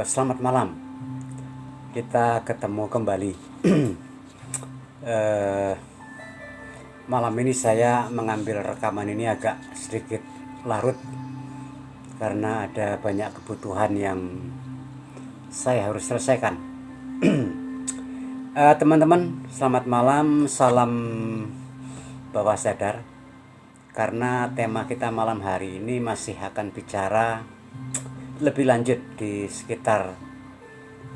Selamat malam. Kita ketemu kembali. Eh, Malam ini saya mengambil rekaman ini agak sedikit larut karena ada banyak kebutuhan yang saya harus selesaikan. Teman-teman, selamat malam. Salam bawah sadar. Karena tema kita malam hari ini masih akan bicara lebih lanjut di sekitar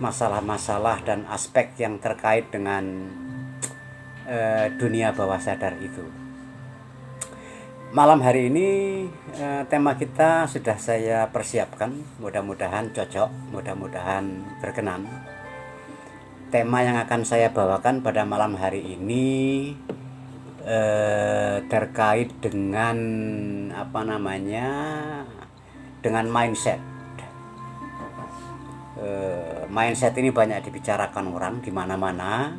masalah-masalah dan aspek yang terkait dengan dunia bawah sadar itu. Malam hari ini tema kita sudah saya persiapkan, mudah-mudahan cocok, mudah-mudahan berkenan. Tema yang akan saya bawakan pada malam hari ini terkait dengan dengan mindset. Mindset ini banyak dibicarakan orang di mana-mana.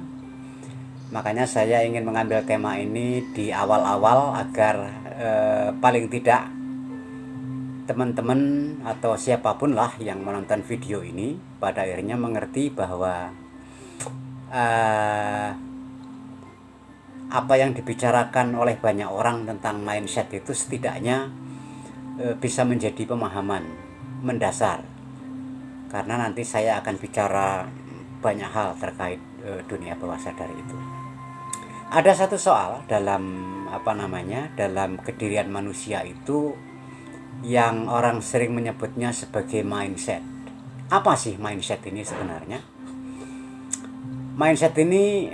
Makanya saya ingin mengambil tema ini di awal-awal agar paling tidak teman-teman atau siapapun lah yang menonton video ini pada akhirnya mengerti bahwa apa yang dibicarakan oleh banyak orang tentang mindset itu setidaknya bisa menjadi pemahaman mendasar. Karena nanti saya akan bicara banyak hal terkait dunia bawah sadar itu. Ada satu soal dalam dalam kedirian manusia itu yang orang sering menyebutnya sebagai mindset. Apa sih mindset ini sebenarnya? Mindset ini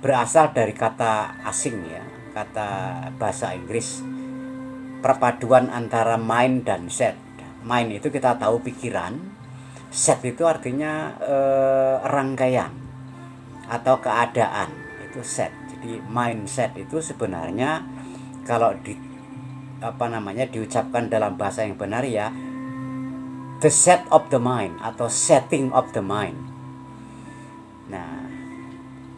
berasal dari kata asing ya, kata bahasa Inggris, perpaduan antara mind dan set. Mind itu kita tahu pikiran, set itu artinya rangkaian atau keadaan, itu set. Jadi mindset itu sebenarnya kalau diucapkan dalam bahasa yang benar ya, the set of the mind atau setting of the mind. Nah,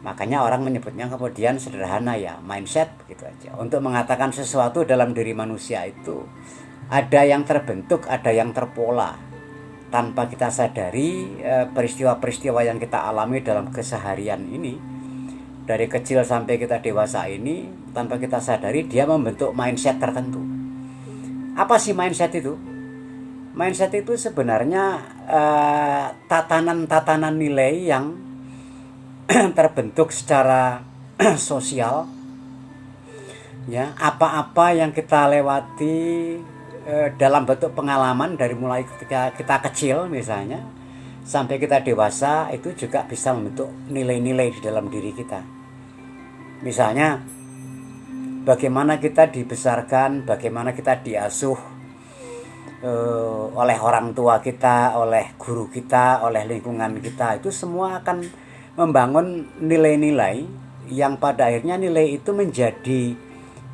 makanya orang menyebutnya kemudian sederhana ya, mindset gitu aja. Untuk mengatakan sesuatu dalam diri manusia itu ada yang terbentuk, ada yang terpola. Tanpa kita sadari peristiwa-peristiwa yang kita alami dalam keseharian ini, dari kecil sampai kita dewasa ini, tanpa kita sadari dia membentuk mindset tertentu. Apa sih mindset itu? Mindset itu sebenarnya tatanan-tatanan nilai yang terbentuk secara sosial ya, apa-apa yang kita lewati dalam bentuk pengalaman dari mulai ketika kita kecil misalnya sampai kita dewasa, itu juga bisa membentuk nilai-nilai di dalam diri kita. Misalnya bagaimana kita dibesarkan, bagaimana kita diasuh oleh orang tua kita, oleh guru kita, oleh lingkungan kita, itu semua akan membangun nilai-nilai yang pada akhirnya nilai itu menjadi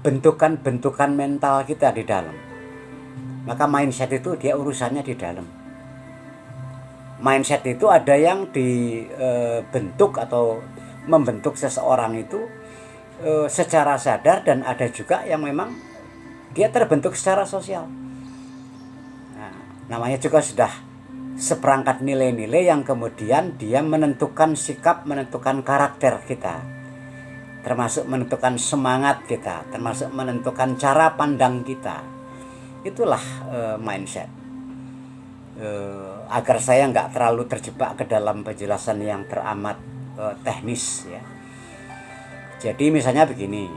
bentukan-bentukan mental kita di dalam. Maka mindset itu dia urusannya di dalam. Mindset itu ada yang dibentuk atau membentuk seseorang itu secara sadar, dan ada juga yang memang dia terbentuk secara sosial. Nah, namanya juga sudah seperangkat nilai-nilai yang kemudian dia menentukan sikap, menentukan karakter kita, termasuk menentukan semangat kita, termasuk menentukan cara pandang kita. Itulah mindset. Agar saya nggak terlalu terjebak ke dalam penjelasan yang teramat teknis ya. Jadi misalnya begini,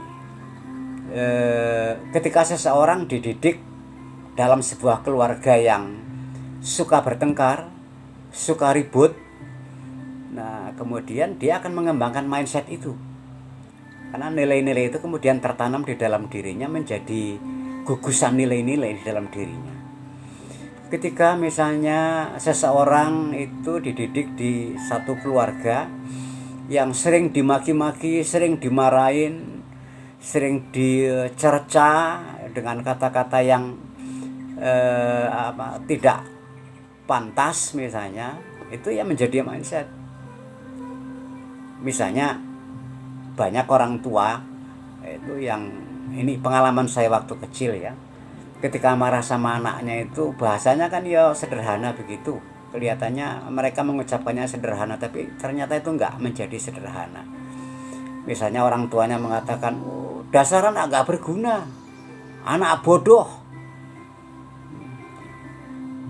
ketika seseorang dididik dalam sebuah keluarga yang suka bertengkar, suka ribut, nah kemudian dia akan mengembangkan mindset itu. Karena nilai-nilai itu kemudian tertanam di dalam dirinya, menjadi gugusan nilai-nilai di dalam dirinya. Ketika misalnya seseorang itu dididik di satu keluarga yang sering dimaki-maki, sering dimarahin, sering dicerca dengan kata-kata yang tidak pantas misalnya, itu ya menjadi mindset. Misalnya banyak orang tua itu yang, ini pengalaman saya waktu kecil ya, ketika marah sama anaknya itu bahasanya kan ya sederhana begitu. Kelihatannya mereka mengucapkannya sederhana, tapi ternyata itu enggak menjadi sederhana. Misalnya orang tuanya mengatakan, oh, dasar anak gak berguna, anak bodoh,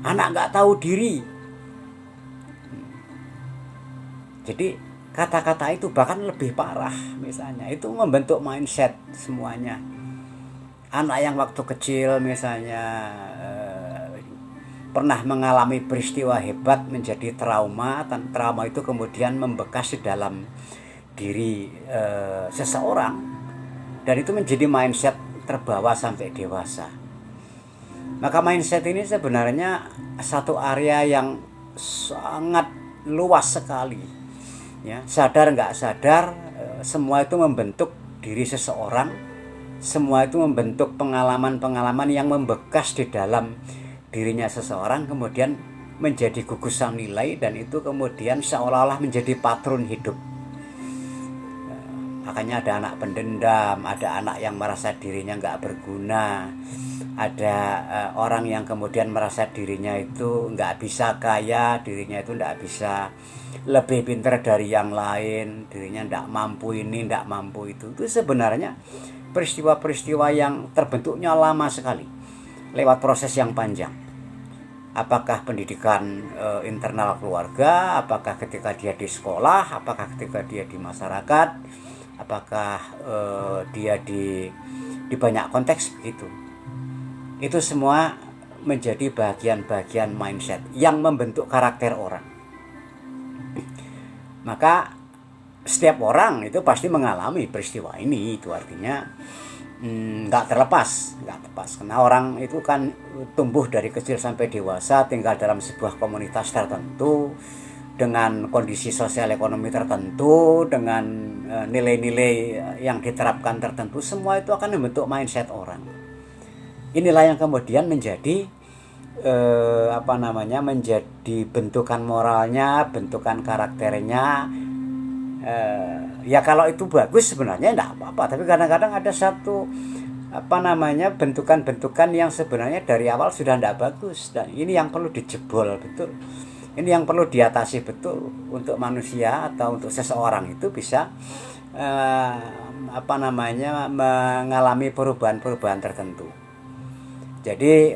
anak gak tahu diri. Jadi kata-kata itu bahkan lebih parah, misalnya itu membentuk mindset semuanya. Anak yang waktu kecil misalnya pernah mengalami peristiwa hebat menjadi trauma, dan trauma itu kemudian membekas di dalam diri seseorang, dan itu menjadi mindset terbawa sampai dewasa. Maka mindset ini sebenarnya satu area yang sangat luas sekali, ya. Sadar nggak sadar, semua itu membentuk diri seseorang, semua itu membentuk pengalaman-pengalaman yang membekas di dalam dirinya seseorang, kemudian menjadi gugusan nilai, dan itu kemudian seolah-olah menjadi patron hidup. Makanya ada anak pendendam, ada anak yang merasa dirinya nggak berguna, ada orang yang kemudian merasa dirinya itu nggak bisa kaya, dirinya itu nggak bisa lebih pintar dari yang lain, dirinya nggak mampu ini, nggak mampu itu. Itu sebenarnya peristiwa-peristiwa yang terbentuknya lama sekali, lewat proses yang panjang. Apakah pendidikan internal keluarga, apakah ketika dia di sekolah, apakah ketika dia di masyarakat, apakah dia di banyak konteks begitu. Itu semua menjadi bagian-bagian mindset yang membentuk karakter orang. Maka setiap orang itu pasti mengalami peristiwa ini. Itu artinya nggak terlepas, karena orang itu kan tumbuh dari kecil sampai dewasa, tinggal dalam sebuah komunitas tertentu, dengan kondisi sosial ekonomi tertentu, dengan nilai-nilai yang diterapkan tertentu. Semua itu akan membentuk mindset orang. Inilah yang kemudian menjadi menjadi bentukan moralnya, bentukan karakternya. Ya kalau itu bagus sebenarnya enggak apa-apa, tapi kadang-kadang ada satu bentukan-bentukan yang sebenarnya dari awal sudah enggak bagus, dan ini yang perlu dijebol betul. Ini yang perlu diatasi betul untuk manusia atau untuk seseorang itu bisa mengalami perubahan-perubahan tertentu. Jadi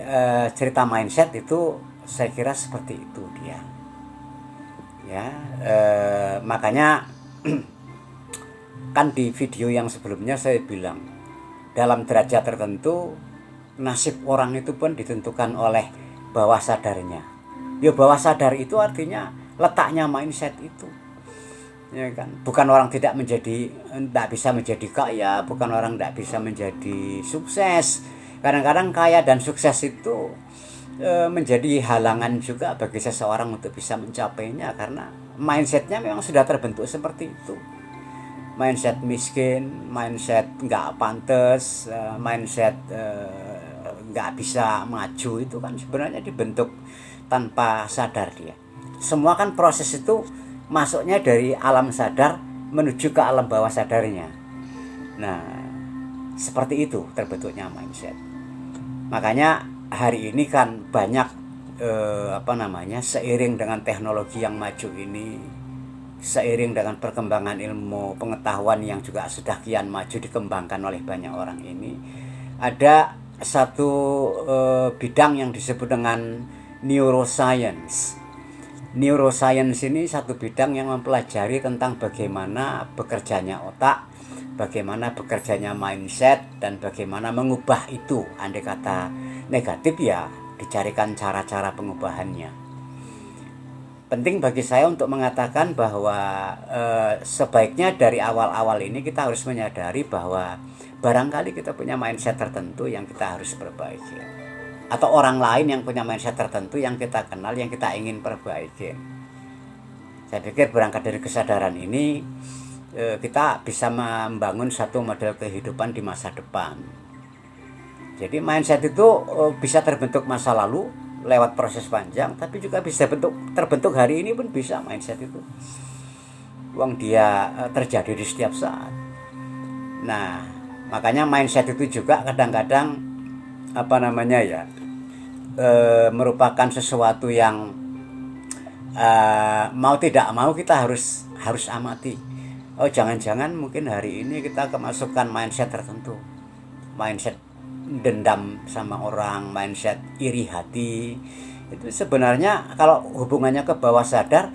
cerita mindset itu saya kira seperti itu dia. Ya, makanya kan di video yang sebelumnya saya bilang, dalam derajat tertentu nasib orang itu pun ditentukan oleh bawah sadarnya. Ya, bawah sadar itu artinya letaknya mindset itu, ya kan. Bukan orang tidak bisa menjadi kaya, bukan orang tidak bisa menjadi sukses. Kadang-kadang kaya dan sukses itu menjadi halangan juga bagi seseorang untuk bisa mencapainya, karena mindsetnya memang sudah terbentuk seperti itu. Mindset miskin, mindset nggak pantas, mindset nggak bisa maju, itu kan sebenarnya dibentuk tanpa sadar dia. Semua kan proses itu masuknya dari alam sadar menuju ke alam bawah sadarnya. Nah, seperti itu terbentuknya mindset. Makanya hari ini kan banyak seiring dengan teknologi yang maju ini, seiring dengan perkembangan ilmu pengetahuan yang juga sudah kian maju dikembangkan oleh banyak orang ini, ada satu bidang yang disebut dengan neuroscience. Neuroscience ini satu bidang yang mempelajari tentang bagaimana bekerjanya otak, bagaimana bekerjanya mindset, dan bagaimana mengubah itu. Andai kata negatif, ya dicarikan cara-cara pengubahannya. Penting bagi saya untuk mengatakan bahwa sebaiknya dari awal-awal ini kita harus menyadari bahwa barangkali kita punya mindset tertentu yang kita harus perbaiki, atau orang lain yang punya mindset tertentu yang kita kenal, yang kita ingin perbaiki. Saya pikir berangkat dari kesadaran ini kita bisa membangun satu model kehidupan di masa depan. Jadi mindset itu bisa terbentuk masa lalu lewat proses panjang, tapi juga bisa terbentuk hari ini pun bisa mindset itu. Dia terjadi di setiap saat. Nah, makanya mindset itu juga kadang-kadang apa namanya ya, merupakan sesuatu yang mau tidak mau kita harus amati. Oh, jangan-jangan mungkin hari ini kita kemasukan mindset tertentu, mindset dendam sama orang, mindset iri hati. Itu sebenarnya kalau hubungannya ke bawah sadar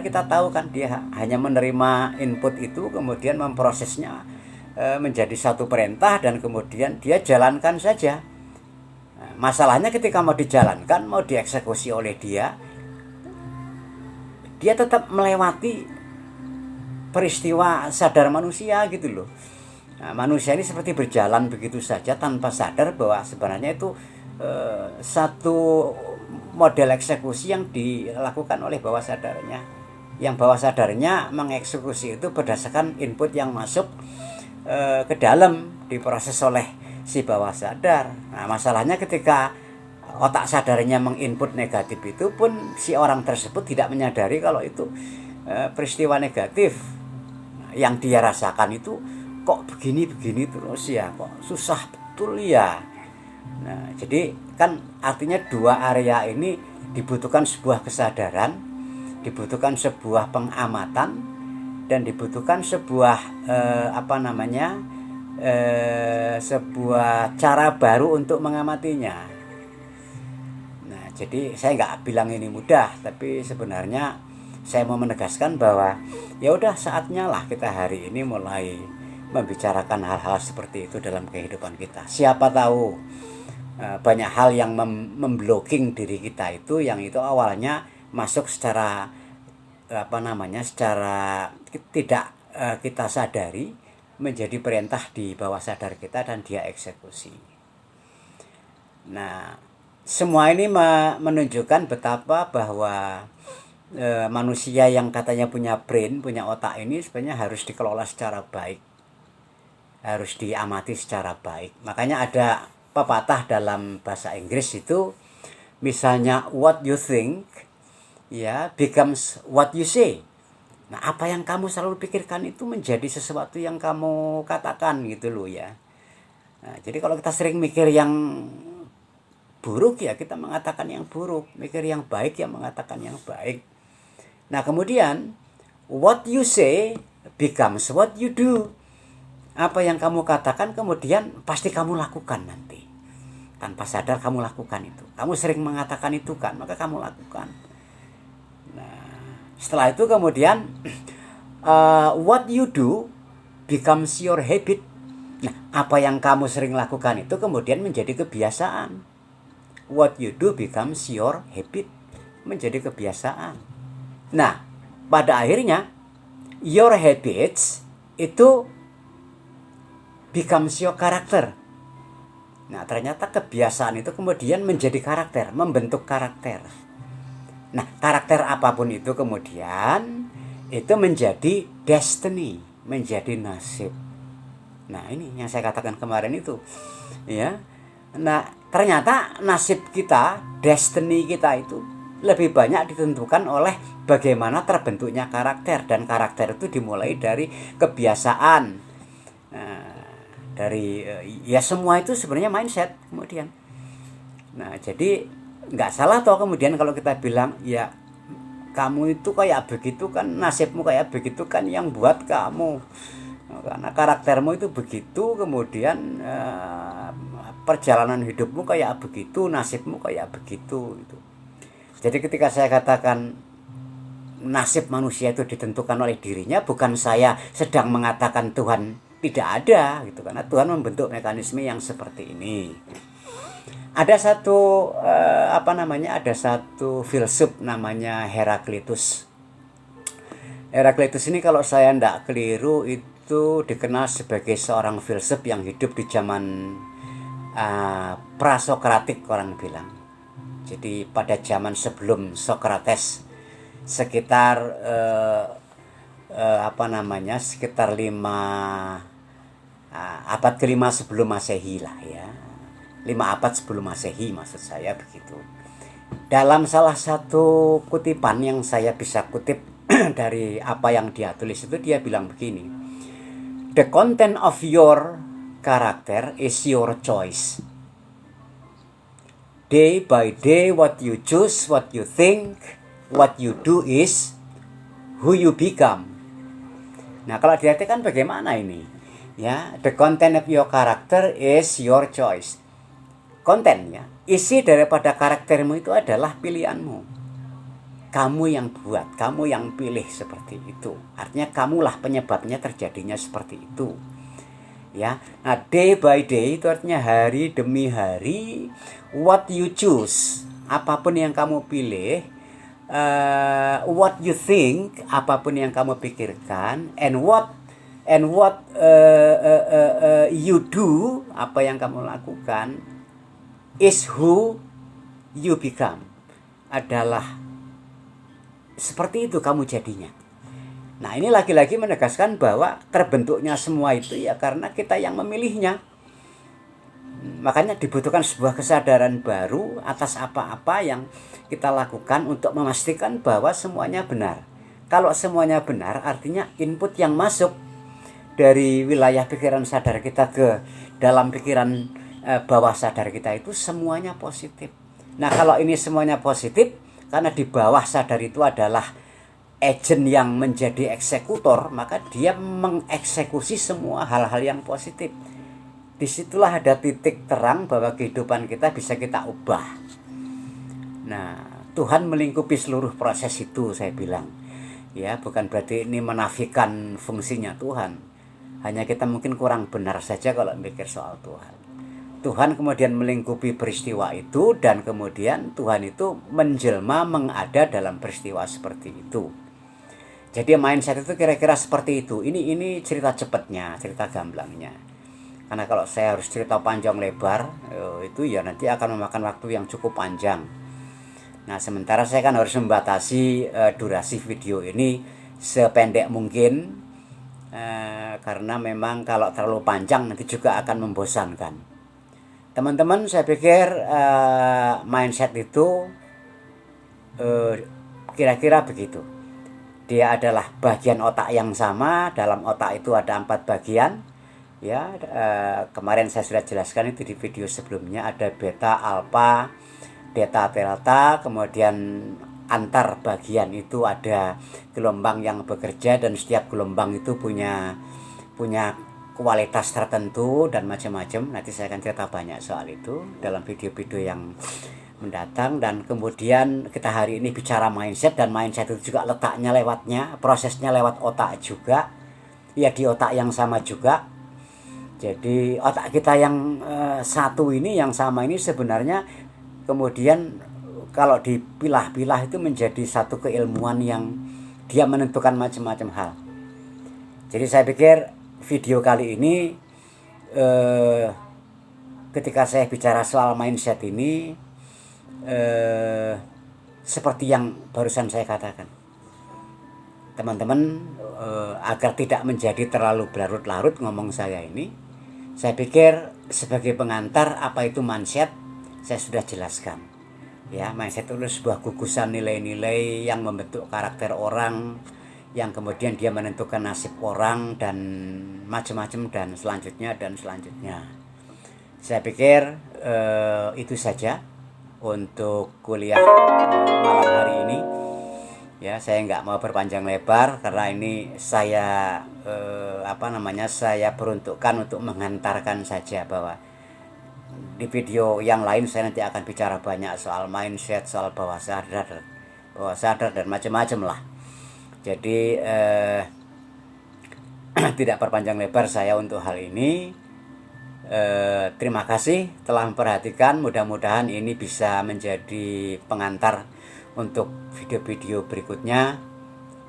kita tahu kan dia hanya menerima input itu, kemudian memprosesnya menjadi satu perintah, dan kemudian dia jalankan saja. Nah, masalahnya ketika mau dijalankan, mau dieksekusi oleh dia tetap melewati peristiwa sadar manusia gitu loh. Nah, manusia ini seperti berjalan begitu saja tanpa sadar bahwa sebenarnya itu satu model eksekusi yang dilakukan oleh bawah sadarnya. Yang bawah sadarnya mengeksekusi itu berdasarkan input yang masuk ke dalam, diproses oleh si bawah sadar. Nah, masalahnya ketika otak sadarnya menginput negatif itu pun si orang tersebut tidak menyadari kalau itu peristiwa negatif. Yang dia rasakan itu kok begini-begini terus ya, kok susah betul ya. Nah, jadi kan artinya dua area ini dibutuhkan sebuah kesadaran, dibutuhkan sebuah pengamatan, dan dibutuhkan sebuah sebuah cara baru untuk mengamatinya. Jadi saya nggak bilang ini mudah, tapi sebenarnya saya mau menegaskan bahwa ya udah saatnya lah kita hari ini mulai membicarakan hal-hal seperti itu dalam kehidupan kita. Siapa tahu banyak hal yang memblocking diri kita itu, yang itu awalnya masuk secara secara tidak kita sadari, menjadi perintah di bawah sadar kita dan dia eksekusi. Nah, semua ini menunjukkan betapa bahwa manusia yang katanya punya brain, punya otak ini sebenarnya harus dikelola secara baik, harus diamati secara baik. Makanya ada pepatah dalam bahasa Inggris itu, misalnya what you think ya becomes what you say. Nah, apa yang kamu selalu pikirkan itu menjadi sesuatu yang kamu katakan gitu loh ya. Nah, jadi kalau kita sering mikir yang buruk ya kita mengatakan yang buruk, mikir yang baik ya mengatakan yang baik. Nah, kemudian what you say becomes what you do. Apa yang kamu katakan kemudian pasti kamu lakukan nanti. Tanpa sadar kamu lakukan itu. Kamu sering mengatakan itu kan, maka kamu lakukan. Nah, setelah itu kemudian what you do becomes your habit. Nah, apa yang kamu sering lakukan itu kemudian menjadi kebiasaan. What you do becomes your habit, menjadi kebiasaan. Nah, pada akhirnya your habits itu becomes your character. Nah, ternyata kebiasaan itu kemudian menjadi karakter, membentuk karakter. Nah, karakter apapun itu kemudian itu menjadi destiny, menjadi nasib. Nah, ini yang saya katakan kemarin itu, ya. Nah, ternyata nasib kita, destiny kita itu lebih banyak ditentukan oleh bagaimana terbentuknya karakter, dan karakter itu dimulai dari kebiasaan. Nah, dari ya semua itu sebenarnya mindset kemudian. Nah, jadi nggak salah toh kemudian kalau kita bilang ya kamu itu kayak begitu kan, nasibmu kayak begitu kan yang buat kamu. Karena karaktermu itu begitu, kemudian perjalanan hidupmu kayak begitu, nasibmu kayak begitu gitu. Jadi ketika saya katakan nasib manusia itu ditentukan oleh dirinya, bukan saya sedang mengatakan Tuhan tidak ada gitu, karena Tuhan membentuk mekanisme yang seperti ini. Ada satu ada satu filsuf namanya Heraklitus. Heraklitus ini kalau saya tidak keliru itu dikenal sebagai seorang filsuf yang hidup di zaman prasokratik orang bilang. Jadi pada zaman sebelum Sokrates, sekitar sekitar abad ke-5 sebelum Masehi lah ya. 5 abad sebelum Masehi maksud saya begitu. Dalam salah satu kutipan yang saya bisa kutip dari apa yang dia tulis itu, dia bilang begini, "The content of your character is your choice." day by day what you choose, what you think, what you do is who you become. Nah, kalau diartikan bagaimana ini? Ya, the content of your character is your choice. Konten, ya, isi daripada karaktermu itu adalah pilihanmu. Kamu yang buat, kamu yang pilih seperti itu. Artinya kamulah penyebabnya terjadinya seperti itu. Ya, nah day by day itu artinya hari demi hari. What you choose, apapun yang kamu pilih. What you think, apapun yang kamu pikirkan. And what you do, apa yang kamu lakukan, is who you become, adalah seperti itu kamu jadinya. Nah, ini lagi-lagi menegaskan bahwa terbentuknya semua itu ya karena kita yang memilihnya. Makanya dibutuhkan sebuah kesadaran baru atas apa-apa yang kita lakukan untuk memastikan bahwa semuanya benar. Kalau semuanya benar, artinya input yang masuk dari wilayah pikiran sadar kita ke dalam pikiran bawah sadar kita itu semuanya positif. Nah, kalau ini semuanya positif, karena di bawah sadar itu adalah agent yang menjadi eksekutor, maka dia mengeksekusi semua hal-hal yang positif. Disitulah ada titik terang bahwa kehidupan kita bisa kita ubah. Nah, Tuhan melingkupi seluruh proses itu, saya bilang. Ya, bukan berarti ini menafikan fungsinya Tuhan. Hanya kita mungkin kurang benar saja kalau mikir soal Tuhan. Tuhan kemudian melingkupi peristiwa itu, dan kemudian Tuhan itu menjelma mengada dalam peristiwa seperti itu. Jadi mindset itu kira-kira seperti itu. Ini cerita cepatnya, cerita gamblangnya. Karena kalau saya harus cerita panjang lebar, itu ya nanti akan memakan waktu yang cukup panjang. Nah, sementara saya kan harus membatasi durasi video ini sependek mungkin, karena memang kalau terlalu panjang nanti juga akan membosankan. Teman-teman, saya pikir mindset itu kira-kira begitu. Dia adalah bagian otak yang sama. Dalam otak itu ada 4 bagian. Ya, kemarin saya sudah jelaskan itu di video sebelumnya. Ada beta, alfa, delta, delta. Kemudian antar bagian itu ada gelombang yang bekerja, dan setiap gelombang itu punya kualitas tertentu dan macam-macam. Nanti saya akan cerita banyak soal itu dalam video-video yang mendatang. Dan kemudian kita hari ini bicara mindset, dan mindset itu juga letaknya lewatnya, prosesnya lewat otak juga. Ya, di otak yang sama juga. Jadi otak kita yang satu ini, yang sama ini sebenarnya kemudian kalau dipilah-pilah itu menjadi satu keilmuan yang dia menentukan macam-macam hal. Jadi saya pikir video kali ini ketika saya bicara soal mindset ini seperti yang barusan saya katakan. Teman-teman, agar tidak menjadi terlalu berlarut-larut ngomong saya ini, saya pikir sebagai pengantar apa itu mindset saya sudah jelaskan. Ya, mindset itu sebuah gugusan nilai-nilai yang membentuk karakter orang, yang kemudian dia menentukan nasib orang dan macam-macam dan selanjutnya. Saya pikir itu saja untuk kuliah malam hari ini. Ya, saya nggak mau berpanjang lebar karena ini saya saya peruntukkan untuk mengantarkan saja, bahwa di video yang lain saya nanti akan bicara banyak soal mindset, soal bawah sadar dan macam-macam lah. Jadi tidak berpanjang lebar saya untuk hal ini. Terima kasih telah memperhatikan. Mudah-mudahan ini bisa menjadi pengantar untuk video-video berikutnya,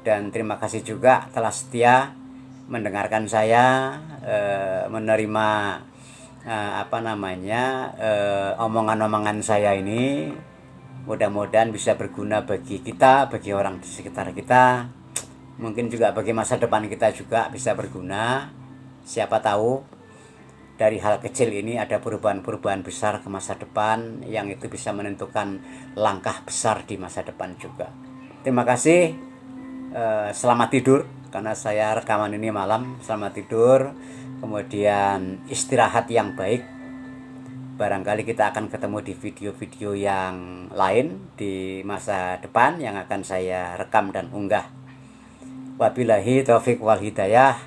dan terima kasih juga telah setia mendengarkan saya, menerima omongan-omongan saya ini. Mudah-mudahan bisa berguna bagi kita, bagi orang di sekitar kita, mungkin juga bagi masa depan kita juga bisa berguna. Siapa tahu dari hal kecil ini ada perubahan-perubahan besar ke masa depan, yang itu bisa menentukan langkah besar di masa depan juga. Terima kasih. Selamat tidur, karena saya rekaman ini malam. Selamat tidur, kemudian istirahat yang baik, barangkali kita akan ketemu di video-video yang lain di masa depan yang akan saya rekam dan unggah. Wabillahi taufik wal hidayah.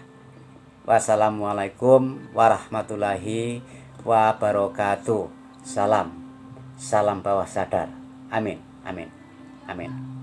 Wassalamualaikum warahmatullahi wabarakatuh. Salam bawah sadar. Amin, amin, amin.